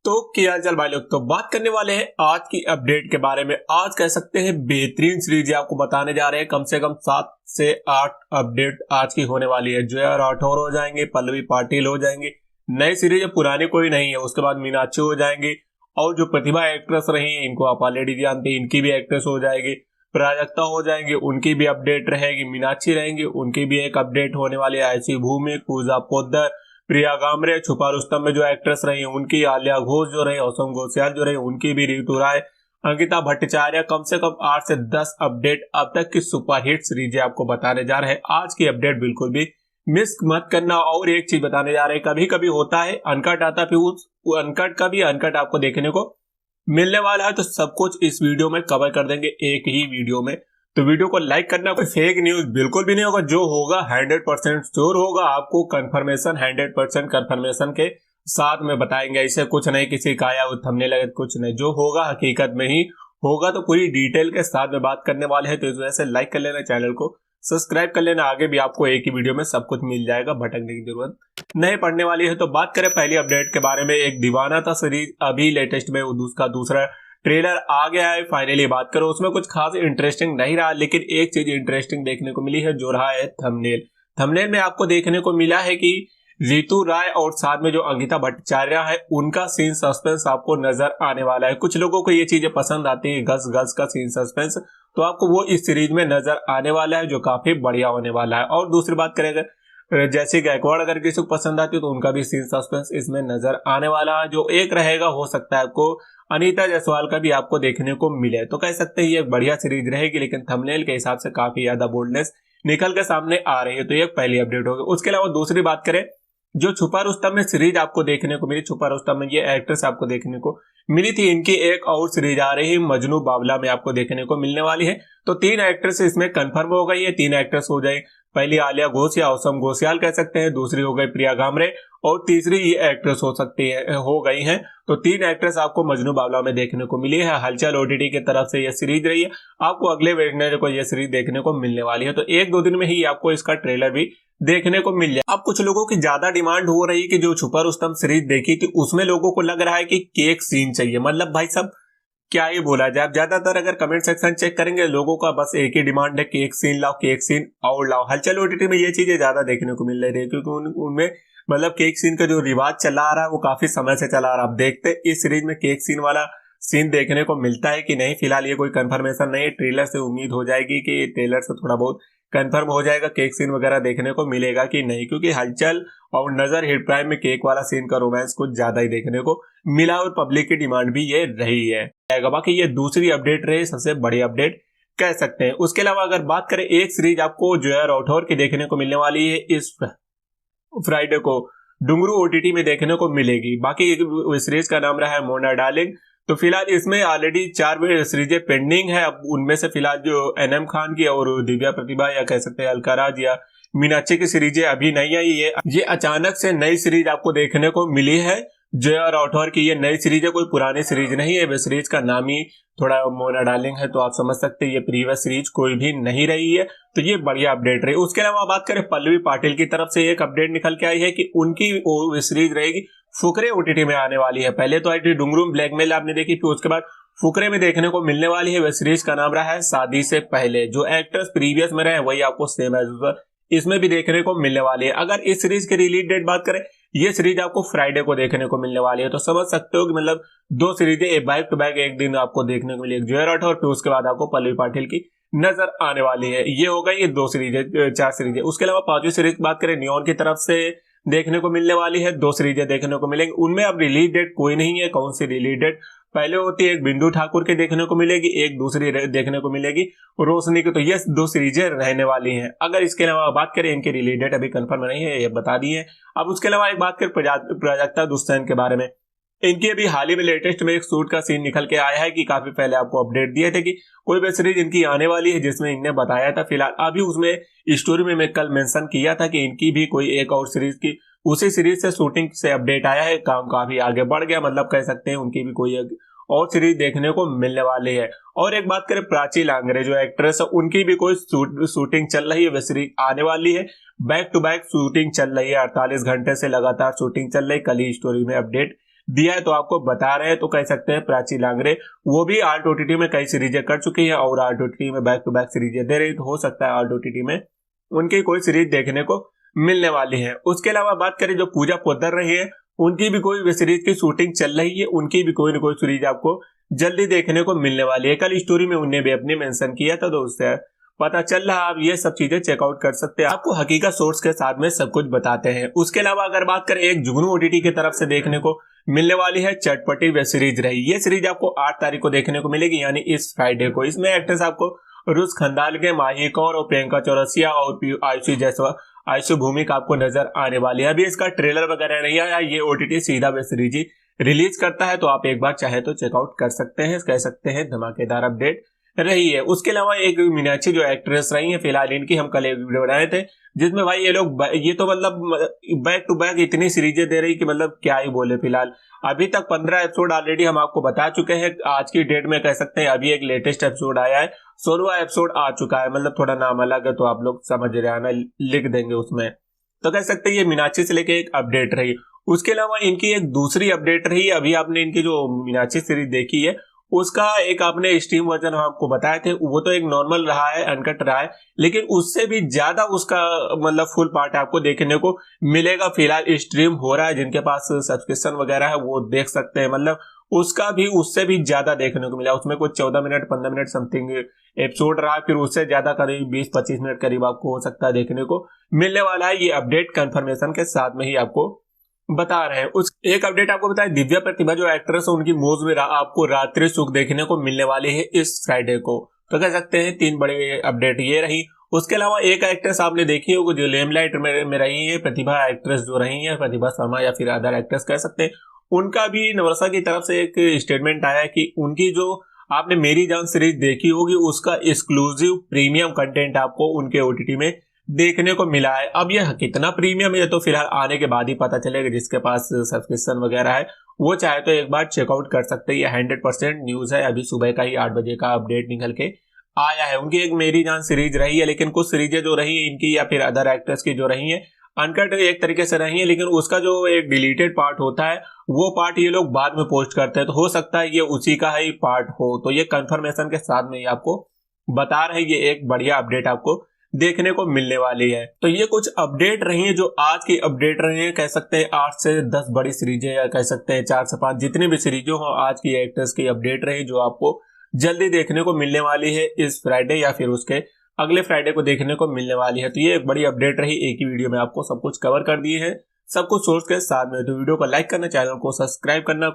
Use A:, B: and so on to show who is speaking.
A: तो क्या हाल चाल भाई लोग। तो बात करने वाले हैं आज की अपडेट के बारे में। आज कह सकते हैं बेहतरीन सीरीज आपको बताने जा रहे हैं। कम से कम 7 से 8 अपडेट आज की होने वाली है। जया राठौर हो जाएंगे, पल्लवी पाटिल हो जाएंगे, नई सीरीज है, पुरानी कोई नहीं है। उसके बाद मीनाक्षी हो जाएंगी और जो प्रतिभा एक्ट्रेस रही है इनको आप ऑलरेडी जानते हैं, इनकी भी एक्ट्रेस हो जाएगी। प्राजक्ता हो जाएंगे, उनकी भी अपडेट रहेगी। मीनाक्षी रहेंगी, उनकी भी एक अपडेट होने वाली है। ऐसी भूमि, पूजा पोद्दार, प्रिया गामरे, छुपा रुस्तम में जो एक्ट्रेस रही उनकी, आलिया घोष जो रही, औसम घोषयाल जो रही उनकी भी, ऋतु राय, अंकिता भट्टाचार्य, कम से कम 8 से 10 अपडेट अब तक की सुपरहिट सीरीज आपको बताने जा रहे हैं। आज की अपडेट बिल्कुल भी मिस मत करना। और एक चीज बताने जा रहे हैं, कभी कभी होता है अनकट आता, फिर उस अनकट का भी अनकट आपको देखने को मिलने वाला है। तो सब कुछ इस वीडियो में कवर कर देंगे एक ही वीडियो में। तो वीडियो को लाइक करना। कोई फेक न्यूज बिल्कुल भी नहीं होगा, जो होगा 100% श्योर होगा। आपको कंफर्मेशन 100% कंफर्मेशन के साथ में बताएंगे। ऐसे कुछ नहीं किसी का आया थंबनेल लगे, कुछ नहीं, जो होगा हकीकत में ही होगा। तो पूरी डिटेल के साथ में बात करने वाले हैं। तो इस वजह से लाइक कर लेना, चैनल को सब्सक्राइब कर लेना। आगे भी आपको एक ही वीडियो में सब कुछ मिल जाएगा, भटकने की जरूरत नहीं पड़ने वाली है। तो बात करें पहली अपडेट के बारे में। एक दीवाना था सीरीज, अभी लेटेस्ट में उसका दूसरा ट्रेलर आ गया है। फाइनली बात करो, उसमें कुछ खास इंटरेस्टिंग नहीं रहा, लेकिन एक चीज इंटरेस्टिंग देखने को मिली है, जो रहा है थंबनेल। थंबनेल में आपको देखने को मिला है कि ऋतु राय और साथ में जो अंकिता भट्टाचार्य है उनका सीन सस्पेंस आपको नजर आने वाला है। कुछ लोगों को ये चीजें पसंद आती है, गस गस का सीन सस्पेंस, तो आपको वो इस सीरीज में नजर आने वाला है, जो काफी बढ़िया होने वाला है। और दूसरी बात करेंगे, जैसे गायकवाड़ अगर किसी को पसंद आती है तो उनका भी सीन सस्पेंस इसमें नजर आने वाला है। जो एक रहेगा, हो सकता है आपको अनीता जायसवाल का भी आपको देखने को मिले। तो कह सकते हैं ये एक बढ़िया सीरीज रहेगी, लेकिन थंबनेल के हिसाब से काफी ज्यादा बोल्डनेस निकल के सामने आ रही है। तो ये पहली अपडेट होगी। उसके अलावा दूसरी बात करें, जो छुपा रुस्तम में सीरीज आपको देखने को मिली, छुपा रुस्तम में ये एक्ट्रेस आपको देखने को मिली थी, इनकी एक और सीरीज आ रही है मजनू बावला में आपको देखने को मिलने वाली है। तो 3 एक्ट्रेस इसमें कंफर्म हो गई है। 3 एक्ट्रेस हो जाए, पहली आलिया घोष या औसम घोषयाल कह सकते हैं, दूसरी हो गई प्रिया गामरे और तीसरी ये एक्ट्रेस हो सकती है, हो गई हैं। तो 3 एक्ट्रेस आपको मजनू बावला में देखने को मिली है। हलचल ओटीटी की तरफ से यह सीरीज रही है। आपको अगले वेडनेसडे को यह सीरीज देखने को मिलने वाली है। तो 1-2 दिन में ही आपको इसका ट्रेलर भी देखने को मिल जाए। अब कुछ लोगों की ज्यादा डिमांड हो रही है कि जो छुपा रुस्तम सीरीज देखी थी उसमें लोगों को लग रहा है कि केक सीन चाहिए। मतलब भाई साहब क्या ही बोला जाए। आप ज्यादातर अगर कमेंट सेक्शन चेक करेंगे, लोगों का बस एक ही डिमांड है, केक सीन लाओ, केक सीन और लाओ। हलचल ओटीटी में ये चीजें ज्यादा देखने को मिल रही है, क्योंकि उनमें मतलब केक सीन का जो रिवाज चला आ रहा है वो काफी समय से चला आ रहा है। आप देखते इस सीरीज में केक सीन वाला सीन देखने को मिलता है कि नहीं, फिलहाल ये कोई कंफर्मेशन नहीं है। ट्रेलर से उम्मीद हो जाएगी कि ट्रेलर से थोड़ा बहुत कंफर्म हो जाएगा केक सीन वगैरह देखने को मिलेगा कि नहीं, क्योंकि हलचल और नजर हिट प्राइम में केक वाला सीन का रोमांस कुछ ज्यादा ही देखने को मिला और पब्लिक की डिमांड भी ये रही है। बाकी ये दूसरी अपडेट रही, सबसे बड़ी अपडेट कह सकते हैं। उसके अलावा अगर बात करें, एक सीरीज आपको जया राठौर की देखने को मिलने वाली है, इस फ्राइडे को डुंगरू ओटीटी में देखने को मिलेगी। बाकी सीरीज का नाम रहा है मोना डार्लिंग। तो फिलहाल इसमें ऑलरेडी 4 सीरीजें पेंडिंग है। अब उनमें से फिलहाल जो एनएम खान की और दिव्या प्रतिभा या कह सकते हैं अलकाराज या मीनाक्षी की सीरीजें अभी नहीं आई है। ये अचानक से नई सीरीज आपको देखने को मिली है। जया राठौर की ये नई सीरीज है, कोई पुरानी सीरीज नहीं है। वे सीरीज का नाम ही थोड़ा मोना डार्लिंग है, तो आप समझ सकते हैं ये प्रीवियस सीरीज कोई भी नहीं रही है। तो ये बढ़िया अपडेट रही। उसके अलावा बात करें पल्लवी पाटिल की तरफ से एक अपडेट निकल के आई है कि उनकी सीरीज रहेगी फुकरे ओटीटी में आने वाली है। पहले तो आई थी डुंगरू ब्लैकमेल आपने देखी, फिर उसके बाद फुकरे में देखने को मिलने वाली है। वेब सीरीज का नाम रहा है शादी से पहले। जो एक्टर्स प्रीवियस में रहे वही आपको सेम एज इसमें भी देखने को मिलने वाली है। अगर इस सीरीज की रिलीज डेट बात करें, ये सीरीज आपको फ्राइडे को देखने को मिलने वाली है। तो समझ सकते हो कि मतलब 2 सीरीजें बैक टू बैक एक दिन आपको देखने को मिलेगी, जया राठौर, फिर उसके बाद आपको पल्लवी पाटिल की नजर आने वाली है। ये हो गई ये 2 सीरीजें, 4 सीरीजें। उसके अलावा 5वीं सीरीज की बात करें, नियॉन की तरफ से देखने को मिलने वाली है। 2 सीरीजें देखने को मिलेंगी। उनमें अब रिलीज डेट कोई नहीं है। कौन सी रिलीज डेट पहले होती है, एक बिंदु ठाकुर के देखने को मिलेगी, एक दूसरी देखने को मिलेगी रोशनी की। तो ये 2 सीरीजें रहने वाली हैं। अगर इसके अलावा बात करें, इनकी रिलीज डेट अभी कंफर्म नहीं है, ये बता दी है। अब उसके अलावा एक बात करें प्राजक्ता दुस्सैन के बारे में। इनकी अभी हाल ही में लेटेस्ट में एक शूट का सीन निकल के आया है कि काफी पहले आपको अपडेट दिए थे कि कोई वेब सीरीज इनकी आने वाली है, जिसमें इनने बताया था। फिलहाल अभी उसमें स्टोरी में मैं कल मेंशन किया था कि इनकी भी कोई एक और सीरीज की, उसी सीरीज से शूटिंग से अपडेट आया है। काम काफी आगे बढ़ गया, मतलब कह सकते हैं उनकी भी कोई एक और सीरीज देखने को मिलने वाली है। और एक बात करें प्राची लांगरे जो एक्ट्रेस है, उनकी भी कोई शूटिंग चल रही है, वेब सीरीज आने वाली है। बैक टू बैक शूटिंग चल रही है, 48 घंटे से लगातार शूटिंग चल रही है। कल ही स्टोरी में अपडेट दिया है तो आपको बता रहे हैं। तो कह सकते हैं प्राची लांगरे वो भी आर्ट ओटीटी में कई सीरीजें कर चुकी है और आर्ट ओटीटी में बैक टू बैक सीरीजें दे रही, तो हो सकता है आर्ट ओटीटी में उनकी कोई सीरीज देखने को मिलने वाली है। उसके अलावा बात करें जो पूजा पोद्दार रही है, उनकी भी कोई सीरीज की शूटिंग चल रही है, उनकी भी कोई ना कोई सीरीज आपको जल्दी देखने को मिलने वाली है। कल स्टोरी में उन्हें भी अपने मेंशन किया था, तो उससे पता चल रहा है। आप ये सब चीजें चेकआउट कर सकते हैं, आपको हकीकत सोर्स के साथ में सब कुछ बताते हैं। उसके अलावा अगर बात करें एक जुगनू ओटीटी की तरफ से देखने को मिलने वाली है चटपटी वेब सीरीज रही। ये सीरीज आपको 8 तारीख को देखने को मिलेगी, यानी इस फ्राइडे को। इसमें एक्ट्रेस आपको रुस खंडाल के माही कौर और प्रियंका चौरसिया और आयुषी जैसवाल आयुषी भूमिका आपको नजर आने वाली है। अभी इसका ट्रेलर वगैरह नहीं आया, ये ओटीटी सीधा वेब सीरीज ही रिलीज करता है, तो आप एक बार चाहे तो चेकआउट कर सकते हैं। कह सकते हैं धमाकेदार अपडेट रही है। उसके अलावा एक मीनाक्षी जो एक्ट्रेस रही है, फिलहाल इनकी हम कल एक वीडियो बनाए थे जिसमें भाई ये लोग ये तो मतलब बैक टू बैक इतनी सीरीजें दे रही कि मतलब क्या ही बोले। फिलहाल अभी तक 15 एपिसोड ऑलरेडी हम आपको बता चुके हैं। आज की डेट में कह सकते हैं अभी एक लेटेस्ट एपिसोड आया है, 16वां एपिसोड आ चुका है। मतलब थोड़ा नाम अलग है तो आप लोग समझ रहे हैं ना, लिख देंगे उसमें। तो कह सकते हैं ये मीनाक्षी से लेके एक अपडेट रही। उसके अलावा इनकी एक दूसरी अपडेट रही, अभी आपने इनकी जो मीनाक्षी सीरीज देखी है उसका एक आपने स्ट्रीम वर्जन आपको बताए थे, वो तो एक नॉर्मल रहा है, अनकट रहा है, लेकिन उससे भी ज्यादा उसका मतलब फुल पार्ट आपको देखने को मिलेगा। फिलहाल स्ट्रीम हो रहा है, जिनके पास सब्सक्रिप्शन वगैरह है वो देख सकते हैं। मतलब उसका भी उससे भी ज्यादा देखने को मिला। उसमें कुछ 14 मिनट 15 मिनट समथिंग एपिसोड रहा, फिर उससे ज्यादा करीब 20-25 मिनट करीब आपको हो सकता है देखने को मिलने वाला है। ये अपडेट कंफर्मेशन के साथ में ही आपको बता रहे हैं। उस एक अपडेट आपको बताएं, दिव्या प्रतिभा जो एक्ट्रेस है उनकी मौज में आपको रात्रि सुख देखने को मिलने वाली है इस फ्राइडे को। तो कह सकते हैं 3 बड़े अपडेट ये रही। उसके अलावा एक एक्ट्रेस आपने देखी होगी जो लेमलाइट में रही है, प्रतिभा एक्ट्रेस जो रही है, प्रतिभा शर्मा या फिर अदर एक्ट्रेस कह सकते हैं, उनका भी नवरसा की तरफ से एक स्टेटमेंट आया है कि उनकी जो आपने मेरी जान सीरीज देखी होगी उसका एक्सक्लूसिव प्रीमियम कंटेंट आपको उनके ओटीटी में देखने को मिला है। अब यह कितना प्रीमियम है तो फिलहाल आने के बाद ही पता चलेगा। जिसके पास सब्सक्रिप्शन वगैरह है वो चाहे तो एक बार चेकआउट कर सकते हैं। ये 100% न्यूज है, अभी सुबह का ही 8 बजे का अपडेट निकल के आया है। उनकी एक मेरी जान सीरीज रही है, लेकिन कुछ सीरीजें जो रही है इनकी या फिर अदर एक्टर्स की जो रही है अनकट एक तरीके से रही है, लेकिन उसका जो एक डिलीटेड पार्ट होता है वो पार्ट ये लोग बाद में पोस्ट करते हैं, तो हो सकता है ये उसी का ही पार्ट हो। तो ये कंफर्मेशन के साथ में ही आपको बता रहे हैं, ये एक बढ़िया अपडेट आपको देखने को मिलने वाली है। तो ये कुछ अपडेट रही है जो आज की अपडेट रही है। कह सकते हैं 8 से 10 बड़ी सीरीजें या कह सकते हैं 4 से 5 जितनी भी सीरीजें हो आज की एक्टर्स की अपडेट रही जो आपको जल्दी देखने को मिलने वाली है इस फ्राइडे या फिर उसके अगले फ्राइडे को देखने को मिलने वाली है। तो ये एक बड़ी अपडेट रही, एक ही वीडियो में आपको सब कुछ कवर कर दिए है, सब कुछ सोर्स के साथ में। तो वीडियो को लाइक करना, चैनल को सब्सक्राइब करना।